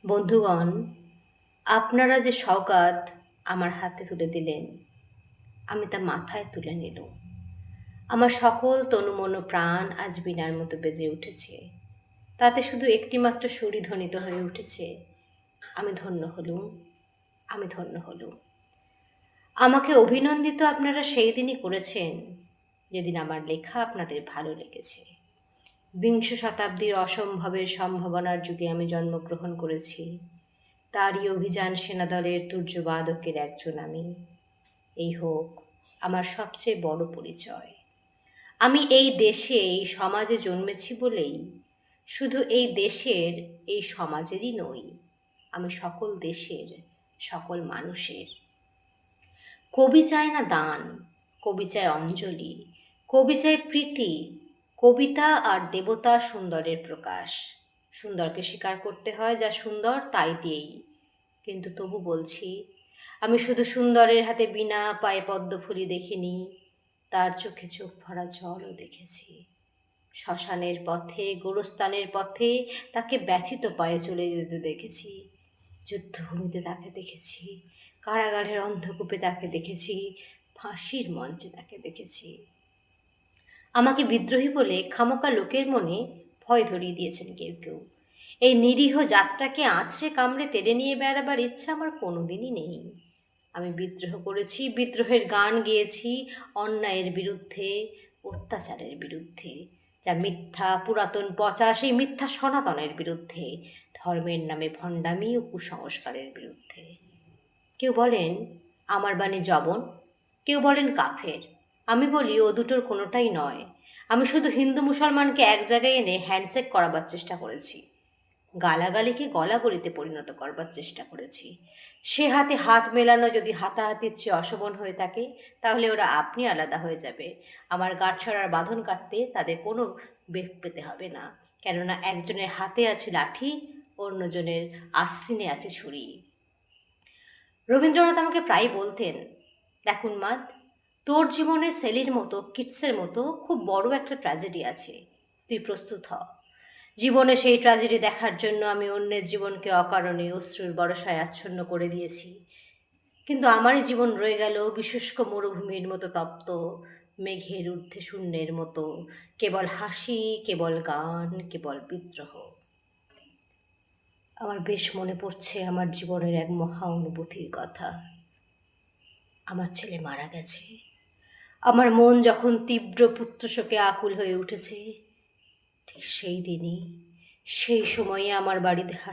বন্ধুগণ, আপনারা যে সওগাত আমার হাতে তুলে দিলেন, আমি তা মাথায় তুলে নিলুম। আমার সকল তনুমন প্রাণ আজ বীণার মতো বেজে উঠেছে। তাতে শুধু একটিমাত্র সুরই ধ্বনিত হয়ে উঠেছে, আমি ধন্য হলুম, আমি ধন্য হলুম। আমাকে অভিনন্দিত আপনারা সেই দিনই করেছেন, যেদিন আমার লেখা আপনাদের ভালো লেগেছে। বিংশ শতাব্দীর অসম্ভবের সম্ভাবনার যুগে আমি জন্মগ্রহণ করেছি। তারই অভিযান সেনাদলের তুর্যবাদকের একজন আমি। এই হোক আমার সবচেয়ে বড় পরিচয়। আমি এই দেশে এই সমাজে জন্মেছি বলেই শুধু এই দেশের এই সমাজেরই নই, আমি সকল দেশের সকল মানুষের। কবি চায় না দান, কবি চায় অঞ্জলি, কবি চায় প্রীতি। কবিতা আর দেবতা সুন্দরের প্রকাশ। সুন্দরকে স্বীকার করতে হয়, যা সুন্দর তাই দিয়েই। কিন্তু তবু বলছি, আমি শুধু সুন্দরের হাতে বীণা, পায়ে পদ্মফুলি দেখিনি, তার চোখে চোখ ভরা জলও দেখেছি। শ্মশানের পথে, গোরস্থানের পথে তাকে ব্যথিত পায়ে চলে যেতে দেখেছি। যুদ্ধভূমিতে তাকে দেখেছি, কারাগারের অন্ধকূপে তাকে দেখেছি, ফাঁসির মঞ্চে তাকে দেখেছি। আমাকে বিদ্রোহী বলে খামোকা লোকের মনে ভয় ধরিয়ে দিয়েছেন কেউ কেউ। এই নিরীহ জাতটাকে আঁচড়ে কামড়ে তেড়ে নিয়ে বেড়াবার ইচ্ছা আমার কোনোদিনই নেই। আমি বিদ্রোহ করেছি, বিদ্রোহের গান গেয়েছি, অন্যায়ের বিরুদ্ধে, অত্যাচারের বিরুদ্ধে, যা মিথ্যা, পুরাতন পচা, সেই মিথ্যা সনাতনের বিরুদ্ধে, ধর্মের নামে ভণ্ডামি ও কুসংস্কারের বিরুদ্ধে। কেউ বলেন আমার বাণী জবন, কেউ বলেন কাফের। আমি বলি ও দুটোর কোনোটাই নয়। আমি শুধু হিন্দু মুসলমানকে এক জায়গায় এনে হ্যান্ডশেক করাবার চেষ্টা করেছি, গালাগালিকে গলাগলিতে পরিণত করবার চেষ্টা করেছি। সে হাতে হাত মেলানো যদি হাতাহাতির চেয়ে অশোভন হয়ে থাকে, তাহলে ওরা আপনি আলাদা হয়ে যাবে। আমার গাঁটছড়ার বাঁধন কাটতে তাদের কোনো বেগ পেতে হবে না, কেননা একজনের হাতে আছে লাঠি, অন্যজনের আস্তিনে আছে ছুরি। রবীন্দ্রনাথ আমাকে প্রায় বলতেন, দেখ উন্মাদ, তোর জীবনে সেলির মতো, কিটসের মতো খুব বড় একটা ট্র্যাজেডি আছে, তুই প্রস্তুত হ। জীবনে সেই ট্র্যাজেডি দেখার জন্য আমি অন্যের জীবনকে অকারণে অশ্রুর বরসায় আচ্ছন্ন করে দিয়েছি, কিন্তু আমারই জীবন রয়ে গেল বিশুষ্ক মরুভূমির মতো তপ্ত, মেঘের ঊর্ধ্বে শূন্যের মতো, কেবল হাসি, কেবল গান, কেবল বিদ্রোহ। আমার বেশ মনে পড়ছে আমার জীবনের এক মহা অনুভূতির কথা। আমার ছেলে মারা গেছে। আমার মন যখন তীব্র পুত্রশোকে আকুল হয়ে উঠেছে, ঠিক সেই দিনই, সেই সময়ে আমার বাড়িতে